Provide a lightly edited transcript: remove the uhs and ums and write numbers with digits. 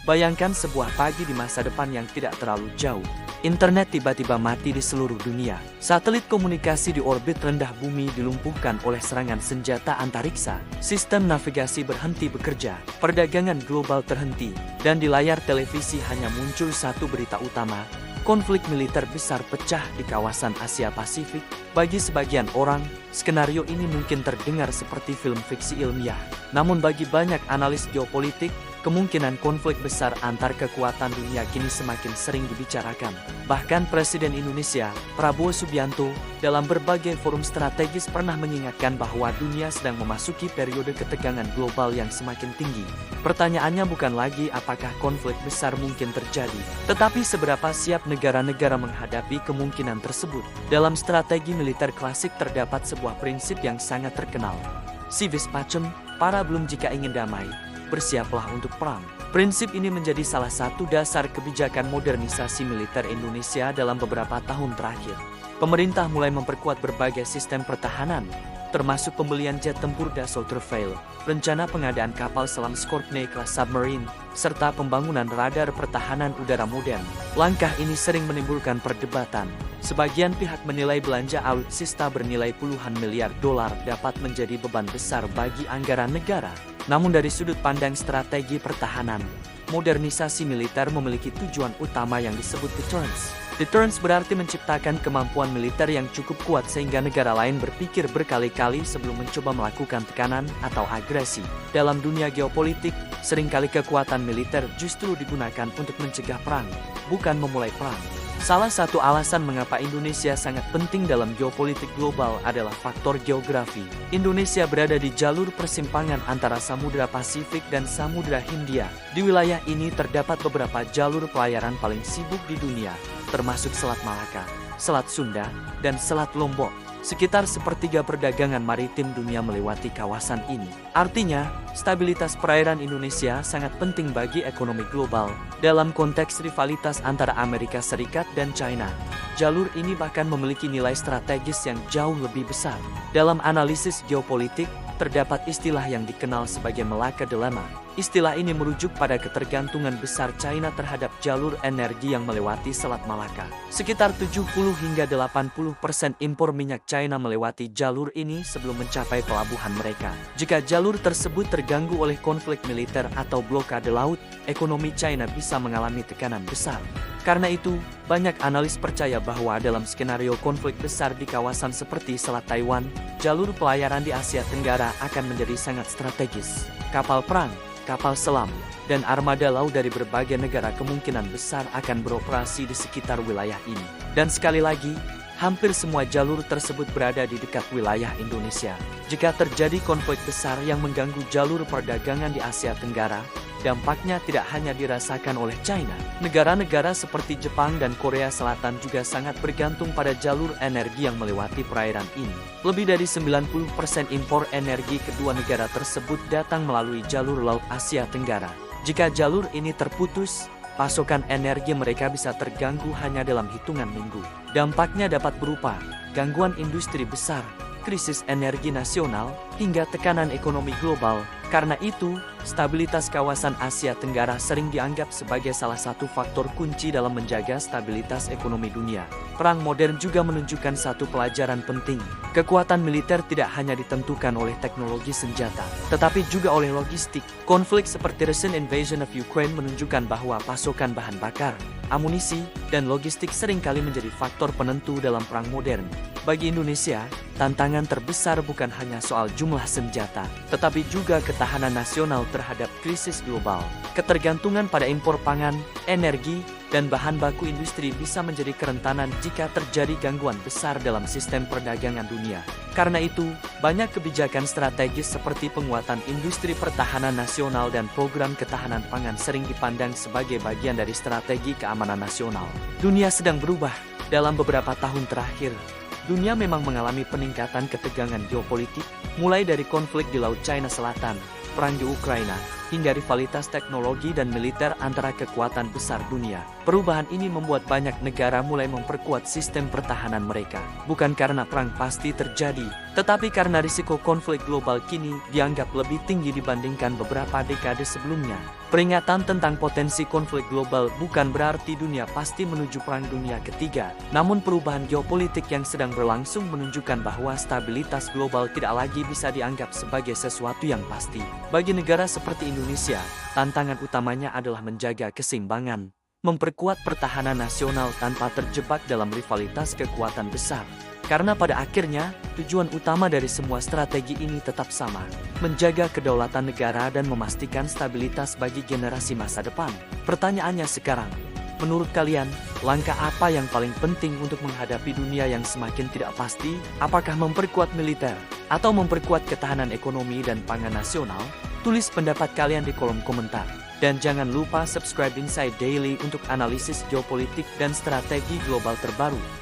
Bayangkan sebuah pagi di masa depan yang tidak terlalu jauh. Internet tiba-tiba mati di seluruh dunia. Satelit komunikasi di orbit rendah bumi dilumpuhkan oleh serangan senjata antariksa. Sistem navigasi berhenti bekerja. Perdagangan global terhenti. Dan di layar televisi hanya muncul satu berita utama. Konflik militer besar pecah di kawasan Asia Pasifik. Bagi sebagian orang, skenario ini mungkin terdengar seperti film fiksi ilmiah. Namun bagi banyak analis geopolitik, kemungkinan konflik besar antar kekuatan dunia kini semakin sering dibicarakan. Bahkan Presiden Indonesia, Prabowo Subianto, dalam berbagai forum strategis pernah mengingatkan bahwa dunia sedang memasuki periode ketegangan global yang semakin tinggi. Pertanyaannya bukan lagi apakah konflik besar mungkin terjadi, tetapi seberapa siap negara-negara menghadapi kemungkinan tersebut. Dalam strategi militer klasik terdapat sebuah prinsip yang sangat terkenal. Si vis pacem, para belum jika ingin damai, bersiaplah untuk perang. Prinsip ini menjadi salah satu dasar kebijakan modernisasi militer Indonesia dalam beberapa tahun terakhir. Pemerintah mulai memperkuat berbagai sistem pertahanan, termasuk pembelian jet tempur Dassault Rafale, rencana pengadaan kapal selam Scorpene kelas submarine, serta pembangunan radar pertahanan udara modern. Langkah ini sering menimbulkan perdebatan. Sebagian pihak menilai belanja alutsista bernilai puluhan miliar dolar dapat menjadi beban besar bagi anggaran negara. Namun dari sudut pandang strategi pertahanan, modernisasi militer memiliki tujuan utama yang disebut deterrence. Deterrence berarti menciptakan kemampuan militer yang cukup kuat sehingga negara lain berpikir berkali-kali sebelum mencoba melakukan tekanan atau agresi. Dalam dunia geopolitik, seringkali kekuatan militer justru digunakan untuk mencegah perang, bukan memulai perang. Salah satu alasan mengapa Indonesia sangat penting dalam geopolitik global adalah faktor geografi. Indonesia berada di jalur persimpangan antara Samudra Pasifik dan Samudra Hindia. Di wilayah ini terdapat beberapa jalur pelayaran paling sibuk di dunia, termasuk Selat Malaka, Selat Sunda, dan Selat Lombok. Sekitar sepertiga perdagangan maritim dunia melewati kawasan ini. Artinya, stabilitas perairan Indonesia sangat penting bagi ekonomi global. Dalam konteks rivalitas antara Amerika Serikat dan China, jalur ini bahkan memiliki nilai strategis yang jauh lebih besar. Dalam analisis geopolitik, terdapat istilah yang dikenal sebagai Malacca Dilemma. Istilah ini merujuk pada ketergantungan besar China terhadap jalur energi yang melewati Selat Malaka. Sekitar 70 hingga 80% impor minyak China melewati jalur ini sebelum mencapai pelabuhan mereka. Jika jalur tersebut terganggu oleh konflik militer atau blokade laut, ekonomi China bisa mengalami tekanan besar. Karena itu, banyak analis percaya bahwa dalam skenario konflik besar di kawasan seperti Selat Taiwan, jalur pelayaran di Asia Tenggara akan menjadi sangat strategis. Kapal perang, kapal selam, dan armada laut dari berbagai negara kemungkinan besar akan beroperasi di sekitar wilayah ini. Dan sekali lagi, hampir semua jalur tersebut berada di dekat wilayah Indonesia. Jika terjadi konflik besar yang mengganggu jalur perdagangan di Asia Tenggara, dampaknya tidak hanya dirasakan oleh China. Negara-negara seperti Jepang dan Korea Selatan juga sangat bergantung pada jalur energi yang melewati perairan ini. Lebih dari 90% impor energi kedua negara tersebut datang melalui jalur laut Asia Tenggara. Jika jalur ini terputus, pasokan energi mereka bisa terganggu hanya dalam hitungan minggu. Dampaknya dapat berupa gangguan industri besar, krisis energi nasional, hingga tekanan ekonomi global. Karena itu, stabilitas kawasan Asia Tenggara sering dianggap sebagai salah satu faktor kunci dalam menjaga stabilitas ekonomi dunia. Perang modern juga menunjukkan satu pelajaran penting. Kekuatan militer tidak hanya ditentukan oleh teknologi senjata, tetapi juga oleh logistik. Konflik seperti recent invasion of Ukraine menunjukkan bahwa pasokan bahan bakar, amunisi, dan logistik seringkali menjadi faktor penentu dalam perang modern. Bagi Indonesia, tantangan terbesar bukan hanya soal jumlah senjata, tetapi juga ketahanan nasional terhadap krisis global. Ketergantungan pada impor pangan, energi, dan bahan baku industri bisa menjadi kerentanan jika terjadi gangguan besar dalam sistem perdagangan dunia. Karena itu, banyak kebijakan strategis seperti penguatan industri pertahanan nasional dan program ketahanan pangan sering dipandang sebagai bagian dari strategi keamanan nasional. Dunia sedang berubah. Dalam beberapa tahun terakhir, dunia memang mengalami peningkatan ketegangan geopolitik, mulai dari konflik di Laut China Selatan, perang di Ukraina, hingga rivalitas teknologi dan militer antara kekuatan besar dunia. Perubahan ini membuat banyak negara mulai memperkuat sistem pertahanan mereka. Bukan karena perang pasti terjadi, tetapi karena risiko konflik global kini dianggap lebih tinggi dibandingkan beberapa dekade sebelumnya. Peringatan tentang potensi konflik global bukan berarti dunia pasti menuju Perang Dunia Ketiga, namun perubahan geopolitik yang sedang berlangsung menunjukkan bahwa stabilitas global tidak lagi bisa dianggap sebagai sesuatu yang pasti. Bagi negara seperti Indonesia, tantangan utamanya adalah menjaga keseimbangan, memperkuat pertahanan nasional tanpa terjebak dalam rivalitas kekuatan besar. Karena pada akhirnya, tujuan utama dari semua strategi ini tetap sama, menjaga kedaulatan negara dan memastikan stabilitas bagi generasi masa depan. Pertanyaannya sekarang, menurut kalian, langkah apa yang paling penting untuk menghadapi dunia yang semakin tidak pasti? Apakah memperkuat militer, atau memperkuat ketahanan ekonomi dan pangan nasional? Tulis pendapat kalian di kolom komentar. Dan jangan lupa subscribe Inside Daily untuk analisis geopolitik dan strategi global terbaru.